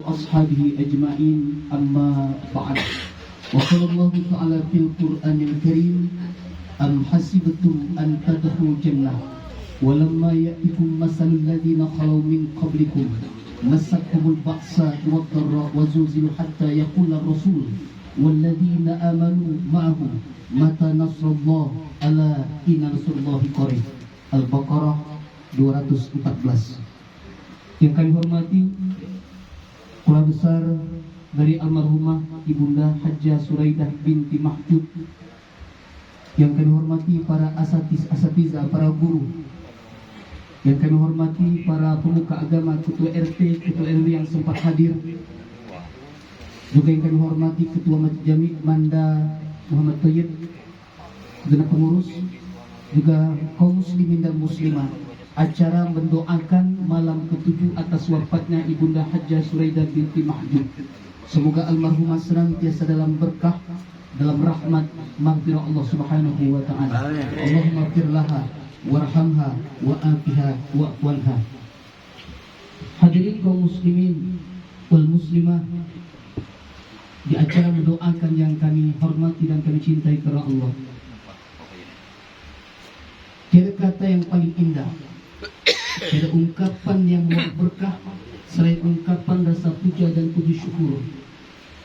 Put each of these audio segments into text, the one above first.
أصحابه أجمعين أما بعد وقال الله تعالى في القرآن الكريم أم حسبتم أن تدخلوا الجنة ولما يأتكم مثل الذين خلوا من قبلكم مستهم البأساء والضراء وزلزلوا حتى يقول الرسول والذين آمنوا معه متى نصر الله ألا إن نصر الله قريب. Al-Baqarah 214. Yang kami hormati keluarga besar dari almarhumah Ibunda Hajjah Suraidah binti Mahjub, yang kami hormati para asatiza, para guru, yang kami hormati para pemuka agama, ketua RT, ketua RW yang sempat hadir, juga yang kami hormati ketua Masjid Jami Manda Muhammad Thayyib, genap pengurus, juga kaum muslimin dan muslimah. Acara mendoakan malam ke-7 atas wafatnya Ibunda Hajjah Suraidah binti Mahjub. Semoga almarhumah senantiasa dalam berkah, dalam rahmat, maghfirah Allah Subhanahu wa taala. Allahumma ighfir laha warhamha wa'afiha wa'wanha. Hadirin kaum muslimin wal muslimah, di acara mendoakan yang kami hormati dan kami cintai karena Allah, tiada kata yang paling indah, tiada ungkapan yang berkah selain ungkapan rasa puja dan puji syukur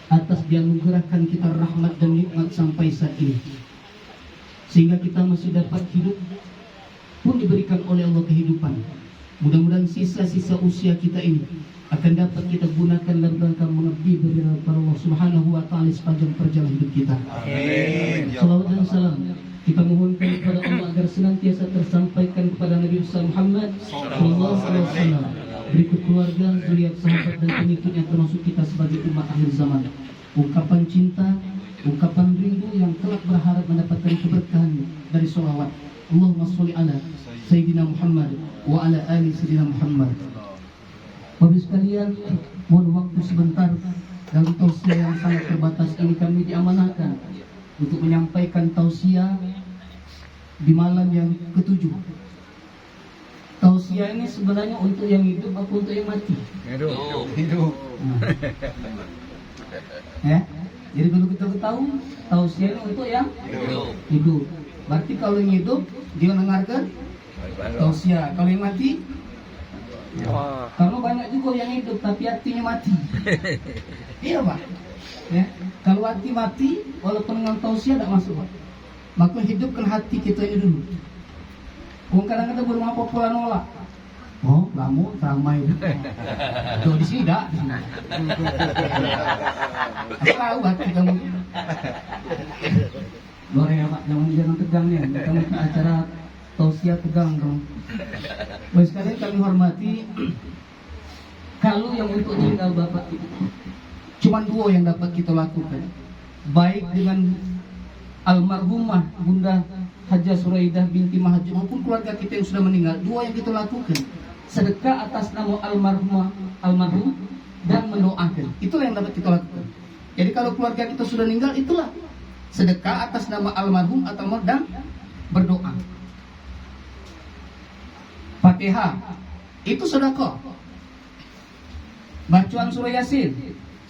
atas dianugerahkan kita rahmat dan nikmat sampai saat ini, sehingga kita masih dapat hidup pun diberikan oleh Allah kehidupan. Mudah-mudahan sisa-sisa usia kita ini akan dapat kita gunakan dalam rangka mengabdi bagi Allah Subhanahu wa taala sepanjang perjalanan hidup kita. Amin. Salawat dan salam kita mohonkan kepada Allah agar senantiasa tersampaikan kepada Nabi Muhammad sallallahu alaihi wasallam, berikut keluarga, zuriat, sahabat dan pengikut yang termasuk kita sebagai umat akhir zaman. Ungkapan cinta, ungkapan rindu yang kelak berharap mendapatkan keberkahan dari sholawat. Allahumma sholli ala Sayyidina Muhammad wa ala ali Sayyidina Muhammad. Bapak sekalian, mohon waktu sebentar dalam tausiah yang sangat terbatas ini kami diamanahkan untuk menyampaikan tausiah di malam yang ke-7. Tausiah ini sebenarnya untuk yang hidup atau untuk yang mati? Hidup. Ya, jadi perlu kita ketahui tausiah ini untuk yang hidup. Berarti kalau yang hidup dia mendengarkan tausiah, kalau yang mati, karena banyak juga yang hidup tapi hatinya mati. Iya Pak. Ya, kalau hati mati walaupun dengan tausiah tidak masuk Pak. Maka hidupkan hati kita ini dulu. Kadang-kadang belum apa-apa nolak. Oh, kamu ramai. Tuh di sini dah. Tahu hati kamu. Luar ya Pak, jangan tegang ya. Kamu acara tausiah tegang dong. Baik sekalian kami hormati, kalau yang untuk tinggal Bapak itu cuma 2 yang dapat kita lakukan, baik dengan almarhumah Bunda Hajjah Suraidah binti Mahjub maupun keluarga kita yang sudah meninggal. 2 yang kita lakukan, sedekah atas nama almarhum dan mendoakan. Itulah yang dapat kita lakukan. Jadi kalau keluarga kita sudah meninggal, itulah sedekah atas nama almarhum atau dan berdoa. Fatihah itu sedekah. Bacaan surah Yasin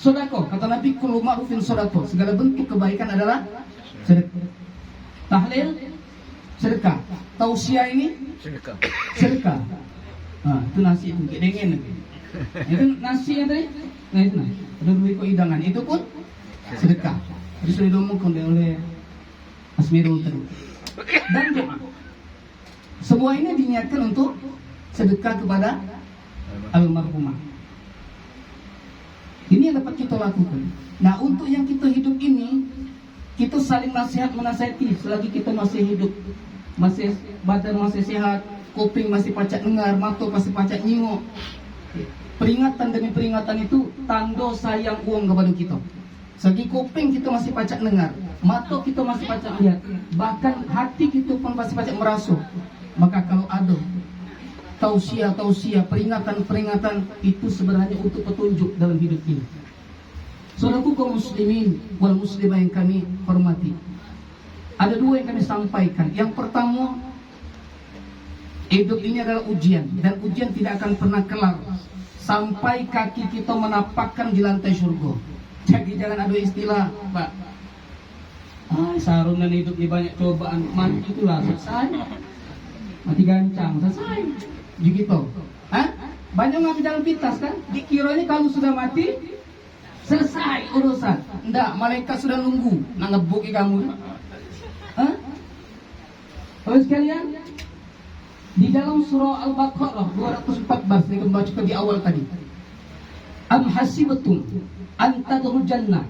sedekah. Kata Nabi, kullu ma'rufin sedekah. Segala bentuk kebaikan adalah sedekah. Tahlil sedekah. Tausiah ini sedekah. Nah, itu nasi itu dingin. Itu nasi yang tadi. Nah itu nah. Ada 2 ekor hidangan. Itu pun sedekah. Jadi sudah diomongkan oleh Asmirul tadi. Dan doa. Semua ini diniatkan untuk sedekah kepada almarhumah. Ini yang dapat kita lakukan. Nah, untuk yang kita hidup ini, kita saling menasihati selagi kita masih hidup, masih badan masih sehat, kuping masih pacak dengar, mata masih pacak nyingok. Peringatan demi peringatan itu tanda sayang uang kepada kita. Selagi kuping kita masih pacak dengar, mata kita masih pacak lihat, bahkan hati kita pun masih pacak merasa. Maka kalau ada tausiah, peringatan itu sebenarnya untuk petunjuk dalam hidup ini. Saudaraku kaum muslimin wal muslimah yang kami hormati, ada 2 yang kami sampaikan. Yang pertama, hidup ini adalah ujian, dan ujian tidak akan pernah kelar sampai kaki kita menapakkan di lantai surga. Jadi jangan ada istilah, Pak. Sarungan hidup di banyak cobaan, mati itulah selesai. Mati gancang, selesai. Begitu. Banyak ngambil jalan pintas kan? Dikiranya kalau sudah mati selesai urusan. Enggak, malaikat sudah nunggu nak ngebuki kamu. Terus sekalian, di dalam surah Al-Baqarah 214 yang membaca di awal tadi. Am hasibatum an tadkhulul jannah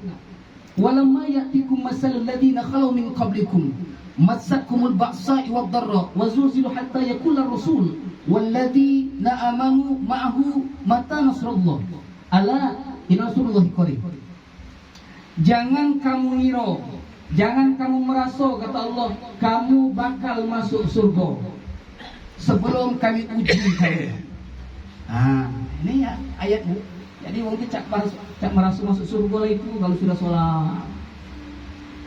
walamma ya'tikum masalul ladzina khalu min qablikum massatkumul ba'sa'i wad-dharra wa zulzilu hatta yaqula ar-rasul walladzina amanu ma'ahu mata nasrullah ala inna nasrullahi qarib. Jangan kamu ngira, jangan kamu merasa, kata Allah, kamu bakal masuk surga sebelum kami uji kamu. Ini ya ayatnya. Jadi wong cak merasa masuk surga itu kalau sudah sholat,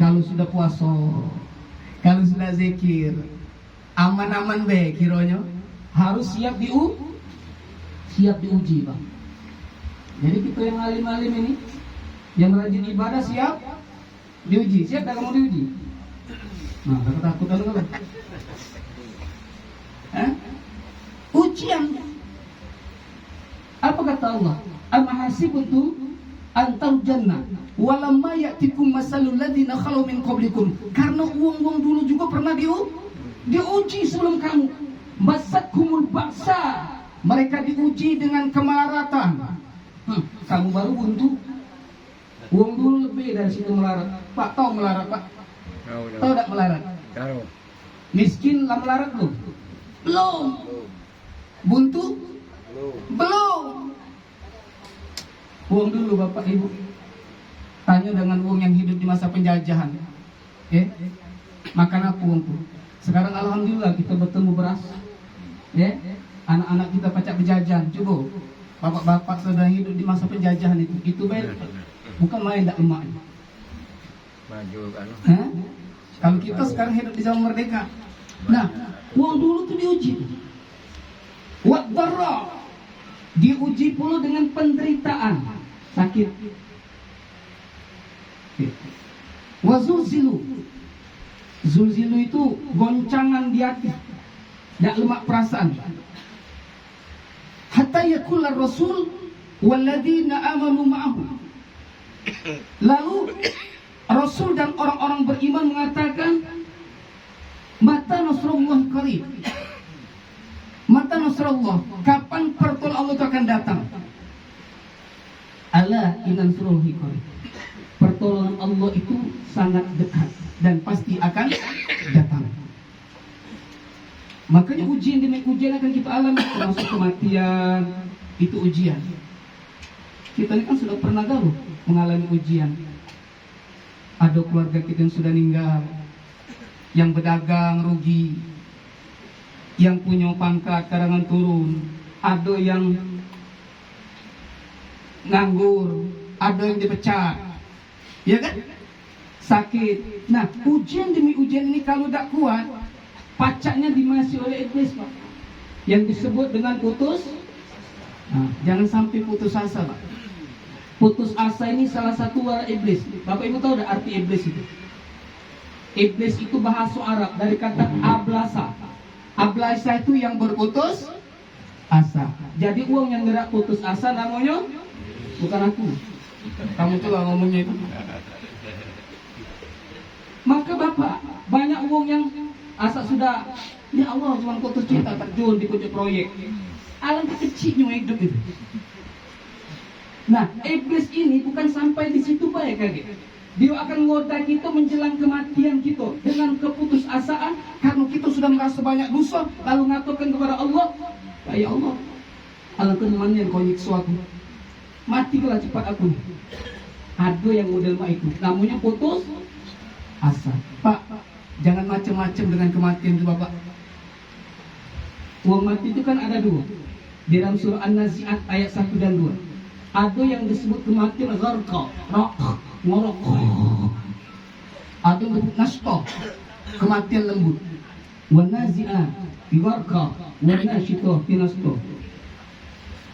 kalau sudah puasa, kalau sudah zikir, aman-aman be kiranya. Harus siap diuji, Bang. Jadi kita yang alim-alim ini, yang rajin ibadah siap diuji. Siap tak kamu diuji? Nah, takut kalau ujian. Apa kata Allah? Amahasibtum antal jannah walamma ya'tikum masalul ladzina khalu min qablikum. Karena uang-uang dulu juga pernah diuji sebelum kamu. Masatkumul ba'sa, mereka diuji dengan kemelaratan. Kamu baru buntu. Uang dulu lebih dari situ melarat. Pak, tahu melarat, Pak? Tahu tak melarat? Tahu. Miskin lah melarat belum? Belum. Buntu? Belum. Uang dulu Bapak Ibu. Tanya dengan uang yang hidup di masa penjajahan. Makan apa uangku? Sekarang alhamdulillah kita bertemu beras. Anak-anak kita pacak berjajan. Coba bapak-bapak sudah hidup di masa penjajahan itu baik. Bukan main tak emak. Maju kan. Kalau kita sekarang hidup di zaman merdeka. Nah, uang dulu tuh diuji. Wad-dharra, diuji pula dengan penderitaan, sakit. Wazulzilu, zulzilu itu goncangan di hati, tidak lemak perasaan. Hatta yaqula ar-rasul walladzina amanu ma'ahu. Lalu Rasul dan orang-orang beriman mengatakan, mata nasrullah qarib. Mata nasrullah, kapan pertolongan Allah itu akan datang? Ala inna nasrullahi qarib. Pertolongan Allah itu sangat dekat dan pasti akan datang. Makanya ujian demi ujian akan kita alami, termasuk kematian, itu ujian. Kita ini kan sudah pernah galuh mengalami ujian. Ada keluarga kita yang sudah meninggal, yang berdagang rugi, yang punya pangkat karangan turun, ada yang nganggur, ada yang dipecat, ya kan? Sakit. Nah, ujian demi ujian ini kalau tidak kuat, pacaknya dimasi oleh iblis, Pak. Yang disebut dengan putus. Nah, jangan sampai putus asa, Pak. Putus asa ini salah satu wara iblis. Bapak Ibu tahu tak arti iblis itu? Iblis itu bahasa Arab dari kata ablasa. Ablasa itu yang berputus asa. Jadi uang yang gerak putus asa namanya bukan aku. Kamu tuh lah ngomongnya itu. Maka Bapak, banyak uang yang asa sudah, ya Allah cuma putus cinta terjun di kunci proyek. Alangkah kecilnya hidup itu. Nah, iblis ini bukan sampai di situ baik kaget. Dia akan ngoda kita menjelang kematian kita dengan keputusasaan karena kita sudah merasa banyak dosa, lalu ngatakan kepada Allah, ya Allah, alangkah temannya kau nyiksa aku, matilah cepat aku. Ada yang model itu, namanya putus asa. Pak, jangan macam-macam dengan kematian itu, Bapak. Uang mati itu kan ada dua. Di dalam surah An-Nazi'at ayat 1 dan 2. Ada yang disebut kematian gharqa, ngorok. Ada yang disebut nashqa, kematian lembut. Wan nazi'at gharqa, wan nashqa tinashqa.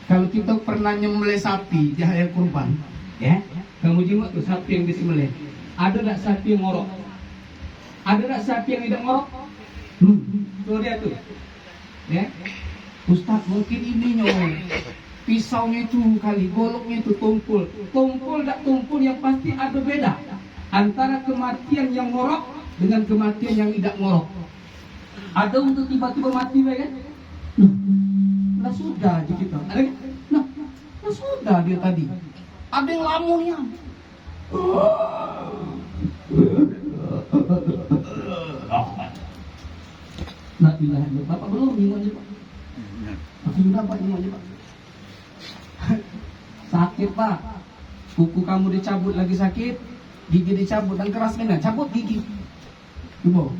Kalau kita pernah nyembelih sapi di hari kurban, ya, kamu jenguk tuh sapi yang disembelih. Ada tak sapi yang ngorok? Ada tak sapi yang tidak ngorok? Tuh dia tuh, ya. Ustaz, mungkin ini nyoy. Pisaunya itu kali, goloknya itu tumpul. Tumpul tak tumpul, yang pasti ada beda antara kematian yang ngorok dengan kematian yang tidak ngorok. Ada untuk tiba-tiba mati, kan? Nah sudah aja kita. Nah sudah dia tadi. Ada yang lamunnya. Nah ilaha illallah. Bapak belum minum aja Pak. Aku sudah Pak minum aja Pak. Sakit Pak. Kuku kamu dicabut lagi sakit. Gigi dicabut dan keras mana? Cabut gigi. Ibu.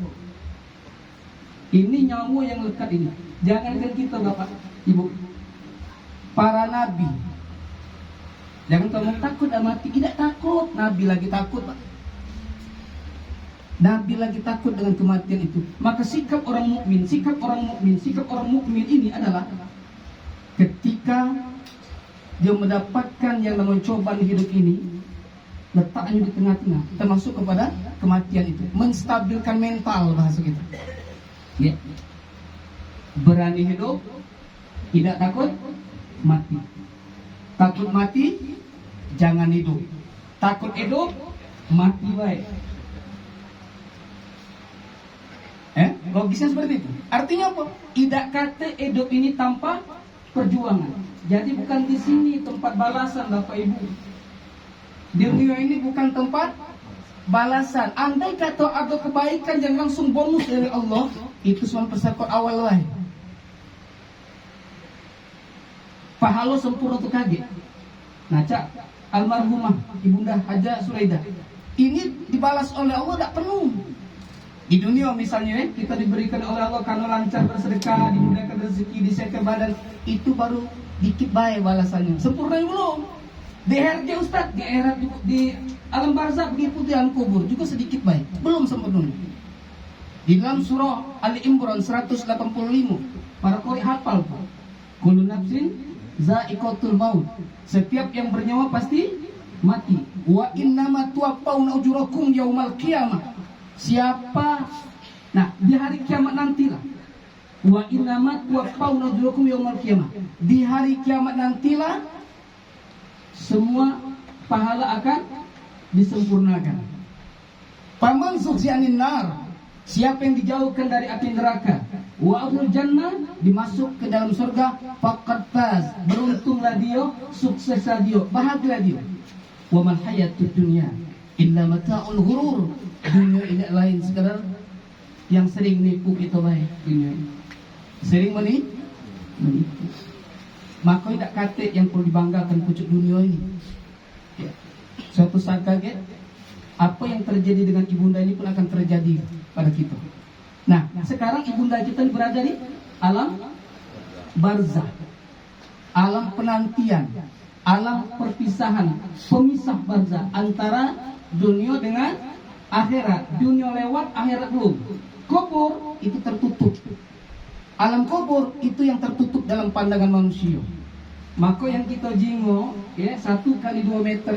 Ini nyamuk yang lekat ini. Jangankan kita Bapak, Ibu. Para nabi. Jangan kamu takut dan mati. Tidak takut. Nabi lagi takut Pak. Nabi lagi takut dengan kematian itu. Maka sikap orang mukmin ini adalah ketika dia mendapatkan yang namanya cobaan hidup ini, letaknya di tengah-tengah, termasuk kepada kematian itu, menstabilkan mental bahasa kita. Ya. Berani hidup, tidak takut mati. Takut mati, jangan hidup. Takut hidup, mati baik. Logisnya seperti itu. Artinya apa? Tidak kata hidup ini tanpa perjuangan. Jadi bukan di sini tempat balasan Bapak Ibu. Di dunia ini bukan tempat balasan. Andai kata ada kebaikan yang langsung bonus dari Allah, itu cuma persekutuan awal lah. Pahala sempurna untuk kaget. Nah, Cak, almarhumah Ibunda Haja Suraidah ini dibalas oleh Allah tak penuh. Di dunia misalnya kita diberikan oleh Allah karena lancar bersedekah, dimudahkan rezeki, disehatkan badan, itu baru dikit baik balasannya. Sempurna belum. Di HRD Ustaz, di akhirat, di alam barzakh begitu, di alam kubur juga sedikit baik, belum sempurna. Di dalam surah Ali Imran 185, para qori hafal, kullu nafsin za'iqatul maut. Setiap yang bernyawa pasti mati. Wa innama tuwaffawna ujurakum yaumal qiyamah. Siapa? Nah, di hari kiamat nantilah. Wa innama tuwaffawna ujurakum yaumal qiyamah. Di hari kiamat nantilah semua pahala akan disempurnakan. Paman zuhzi'anin nar, siapa yang dijauhkan dari api neraka, wa ahlul jannah, dimasuk ke dalam surga, faqad faz, beruntunglah dia, sukseslah dia, bahagialah dia. Wa mal hayatud dunya illa mata'ul ghurur. Dunia ini lain sekadar yang sering nipu kita baik. Dunia sering menipu. Maka tidak kata yang perlu dibanggakan pucuk dunia ini. Ya. Suatu saat kaget, apa yang terjadi dengan ibunda ini pun akan terjadi pada kita. Nah, sekarang ibunda kita berada di alam barzakh, alam penantian, alam perpisahan, pemisah barzakh antara dunia dengan akhirat. Dunia lewat, akhirat belum. Kubur itu tertutup. Alam kubur itu yang tertutup dalam pandangan manusia. Maka yang kita jinggo, ya, 1 kali 2 meter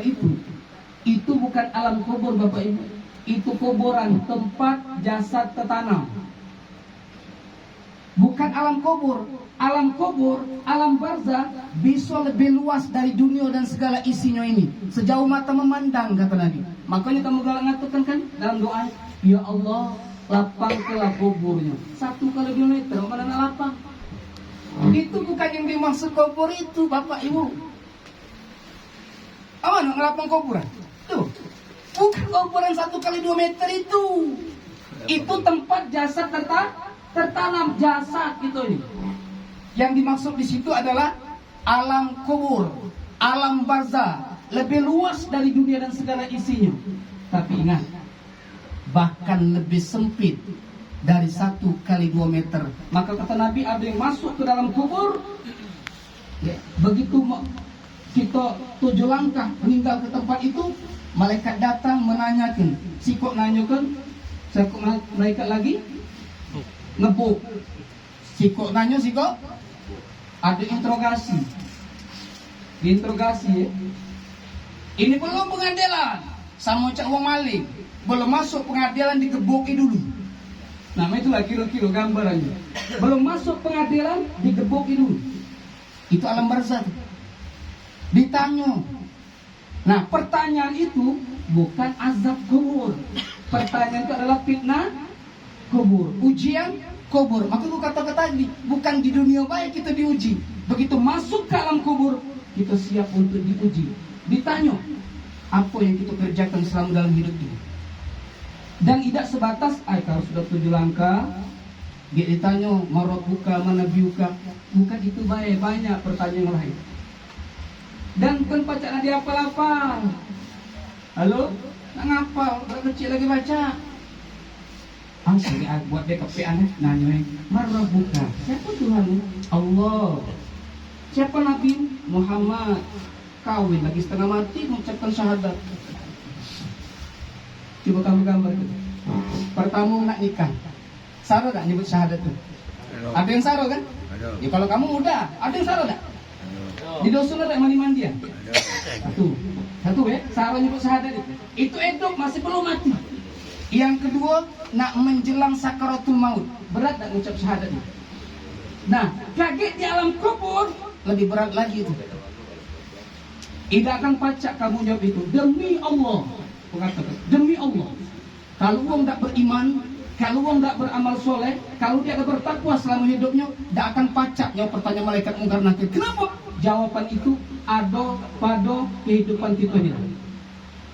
itu bukan alam kubur Bapak Ibu. Itu kuburan, tempat jasad tertanam. Bukan alam kubur. Alam kubur, alam barzakh bisa lebih luas dari dunia dan segala isinya ini. Sejauh mata memandang, kata Nabi. Makanya kamu galak ngatakan kan dalam doa, ya Allah, lapangkanlah kuburnya. 1 kali 2 meter, mana nak lapang? Itu bukan yang dimaksud kubur itu, Bapak Ibu. Apa nak ngelapang kuburan? Tuh, bukan kuburan 1 kali 2 meter itu. Itu tempat jasad tertanam, jasad itu ini. Yang dimaksud di situ adalah alam kubur, alam barzakh, lebih luas dari dunia dan segala isinya. Tapi ingat, bahkan lebih sempit dari 1 kali 2 meter. Maka kata Nabi, ada yang masuk ke dalam kubur, ya, begitu kita 7 langkah meninggal ke tempat itu, malaikat datang menanyakan. Si kok nanyakan, si kok malaikat lagi ngebuk. Si kok nanya, si kok ada interogasi. diinterogasi ya. Ini belum pengadilan, sama cak wong maling, belum masuk pengadilan digeboki dulu. Nah itulah kilo-kilo gambarannya. Belum masuk pengadilan digeboki dulu. Itu alam barzah. Ditanya. Nah pertanyaan itu bukan azab kubur. Pertanyaan itu adalah fitnah kubur, ujian kubur. Maka aku kata-kata tadi, bukan di dunia baik kita diuji. Begitu masuk ke alam kubur, kita siap untuk diuji. Ditanya, apa yang kita kerjakan selama dalam hidup ini. Dan tidak sebatas, kalau sudah 7 langkah, dia ditanya, marabuka, manabiuka. Bukan itu baik, banyak pertanyaan lain. Dan bukan bacaan dia apa-apa. Halo? Nak ngapal, udah kecil lagi baca. Sini buat dia kepean nanya, marabuka. Siapa Tuhanmu? Allah. Siapa Nabi? Muhammad. Kawin lagi setengah mati mengucapkan syahadat. Coba kamu gambar itu. Pertama nak nikah. Saro tak nyebut syahadat itu? Ada yang saro kan? Ya kalau kamu udah, ada yang saro tak? Di dosun ada mandi-mandian? Satu ya, saro nyebut syahadat itu. Itu hidup masih belum mati. Yang kedua, nak menjelang sakaratul maut. Berat tak mengucap syahadat itu? Nah, kaget di alam kubur lebih berat lagi itu. Tidak akan pacak kamu jawab itu. Demi Allah. Mengatakan, demi Allah. Kalau orang tak beriman, kalau orang tak beramal soleh, kalau dia tak bertakwa selama hidupnya, tak akan pacak jawab pertanyaan malaikat mungkar nakir. Kenapa? Jawaban itu ada pada kehidupan kita ini.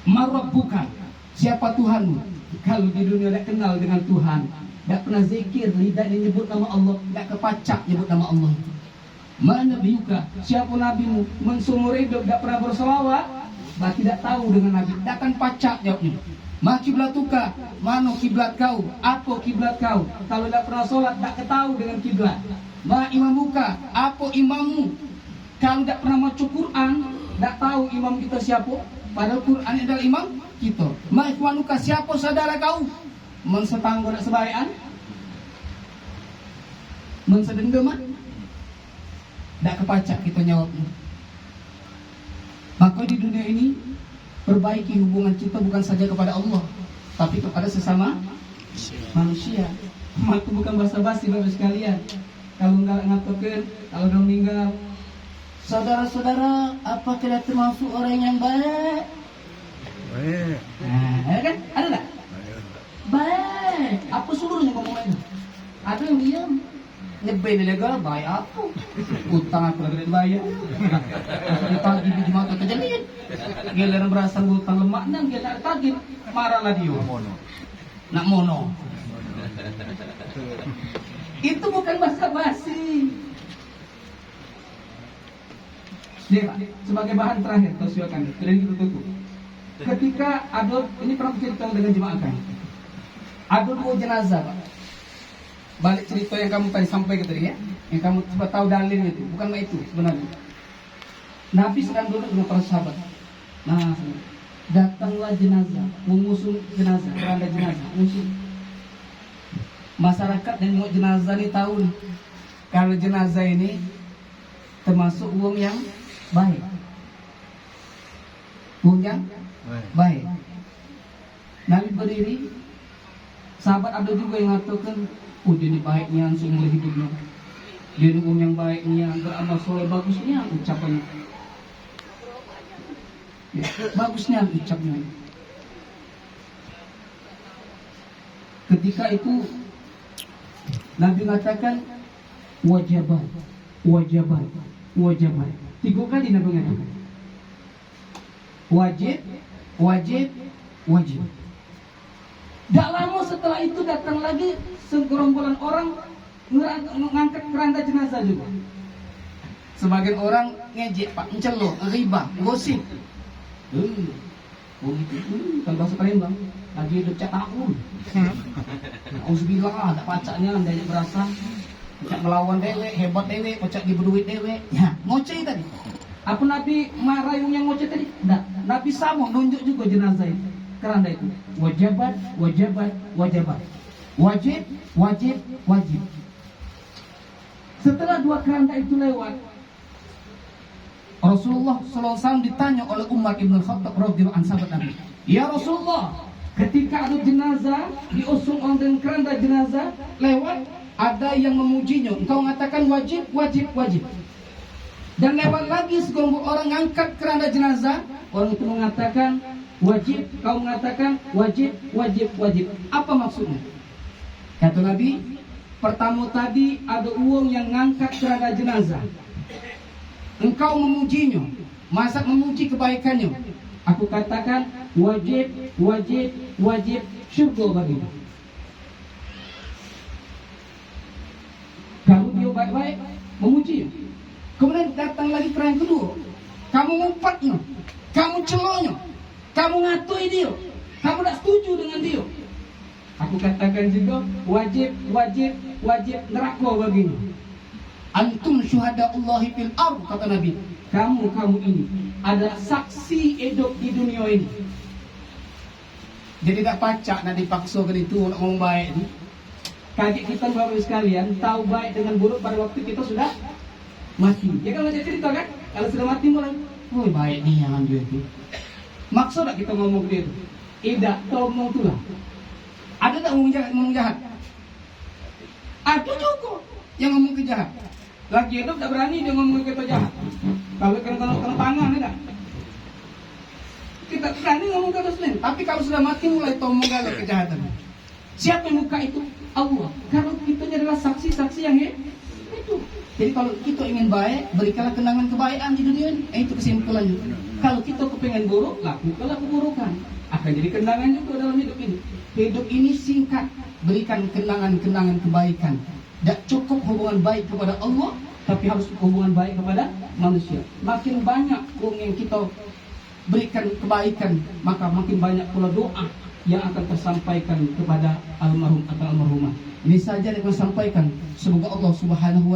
Marabbuka. Siapa Tuhanmu? Kalau di dunia tak kenal dengan Tuhan, tak pernah zikir, lidah nyebut nama Allah, tak kepacak nyebut nama Allah. Mana biuka? Siapa nabimu? Mensumur hidup tak pernah berselawat, bah tidak tahu dengan nabi, tak akan pacak jawabnya. Ma kiblatuka? Mana kiblat kau? Apa kiblat kau? Kalau tak pernah solat, tak ketahu dengan kiblat. Ma imamuka? Apa imammu? Kalau tak pernah baca Quran, tak tahu imam kita siapa. Padahal Quran adalah imam kita. Ma ikhwanuka? Siapa saudara kau? Mensetanggo nak sebayan? Mensedenggeman? Tak kepacak kita jawabnya. Maka di dunia ini perbaiki hubungan kita bukan saja kepada Allah, tapi kepada sesama manusia. Maka bukan basa-basi Bapak sekalian. Kalau enggak ngatakan, kalau udah meninggal, saudara-saudara, apa kita termasuk orang yang baik? Baik. Nah, ada kan? Ada tak? Baik. Apa seluruhnya ngomong itu? Ada yang diam. Nyebel legal baik apa? Utang aku lagi bayar. Pagi di mata terjadi. Giliran berasa utang lemaknya dia tak tagih, marahlah dia. Nak mono. Itu bukan basa-basi. Dia sebagai bahan terakhir kau silakan. Jadi kita tutup. Ketika ada ini pernah cerita dengan jemaah kami. Ada 2 jenazah, Pak. Balik cerita yang kamu tadi sampaikan tadi ya, yang kamu coba tahu dalilnya itu, bukan itu sebenarnya. Nabi sedang duduk dengan para sahabat. Nah, datanglah jenazah, mengusung jenazah, keranda jenazah, mengusung. Masyarakat yang mau jenazah ini tahu nih, kalau jenazah ini termasuk uang yang baik, uang yang baik. Nabi berdiri, sahabat ada juga yang mengatakan, oh dia ini baiknya seumur hidupnya. Dia ini yang baiknya, beramal soleh bagusnya ucapannya. Ya, bagusnya ucapnya. Ketika itu Nabi mengatakan wajaban, wajaban, wajaban. 3 kali Nabi mengatakan. Wajib, wajib, wajib. Tak lama setelah itu datang lagi segerombolan orang mengangkat keranda jenazah juga. Sebagian orang ngejek, Pak, menceluh, riba, gosip. Kan bahasa Palembang, lagi hidup cak tahun. Auzubillah, tak pacaknya dia berasa cak melawan dewek, hebat dewek, pacak diberduit dewek. Ya, ngoceh tadi. Apa Nabi marayung yang ngoceh tadi? Nah, Nabi sama nunjuk juga jenazah itu. Keranda itu wajibat, wajibat, wajibat, wajib, wajib, wajib. Setelah 2 keranda itu lewat, Rasulullah SAW ditanya oleh Umar ibn Khattab radhiyallahu anhu, sahabat Nabi, ya Rasulullah, ketika ada jenazah diusung dengan keranda jenazah lewat, ada yang memujinya, engkau mengatakan wajib, wajib, wajib. Dan lewat lagi segelombol orang angkat keranda jenazah, orang itu mengatakan wajib, kau mengatakan wajib, wajib, wajib. Apa maksudnya? Kata Nabi, pertama tadi ada uang yang ngangkat keranda jenazah, engkau memujinya, masa memuji kebaikannya, aku katakan wajib, wajib, wajib, syurga bagimu. Kalau dia baik-baik memuji, kemudian datang lagi kerana yang kedua, kamu ngumpatnya, kamu celoknya, kamu ngatui dia, kamu tak setuju dengan dia, aku katakan juga wajib, wajib, wajib, neraka bagimu. Antum syuhada'ullahi fil ardh, kata Nabi, kamu ini adalah saksi hidup di dunia ini. Jadi tak pacak nak dipaksa ke itu nak ngomong baik ni. Kaget kita baru sekalian tahu baik dengan buruk pada waktu kita sudah mati. Ya kan macam cerita kan, kalau sudah mati mulai, oh baik ni yang dia itu. Maksud tak kita ngomong dia itu? Tidak, tahu ngomong tu lah. Ada tak ngomong jahat? Ada juga yang ngomong kejahat. Lagi hidup tak berani dia ngomong kita jahat. Kalau kena tangan ni tak. Kita berani ngomong kata selain. Tapi kalau sudah mati mulai ngomong kata kejahatan. Siapa yang muka itu? Allah. Kalau kita adalah saksi-saksi yang itu. Jadi kalau kita ingin baik, berikanlah kenangan kebaikan di dunia ini. Itu kesimpulannya. Kalau kita kepengen buruk, lakukanlah keburukan. Akan jadi kenangan juga dalam hidup ini. Hidup ini singkat. Berikan kenangan-kenangan kebaikan. Tak cukup hubungan baik kepada Allah, tapi harus hubungan baik kepada manusia. Makin banyak orang yang kita berikan kebaikan, maka makin banyak pula doa yang akan tersampaikan kepada almarhum atau almarhumah. Ini saja yang saya sampaikan. Semoga Allah Subhanahu wa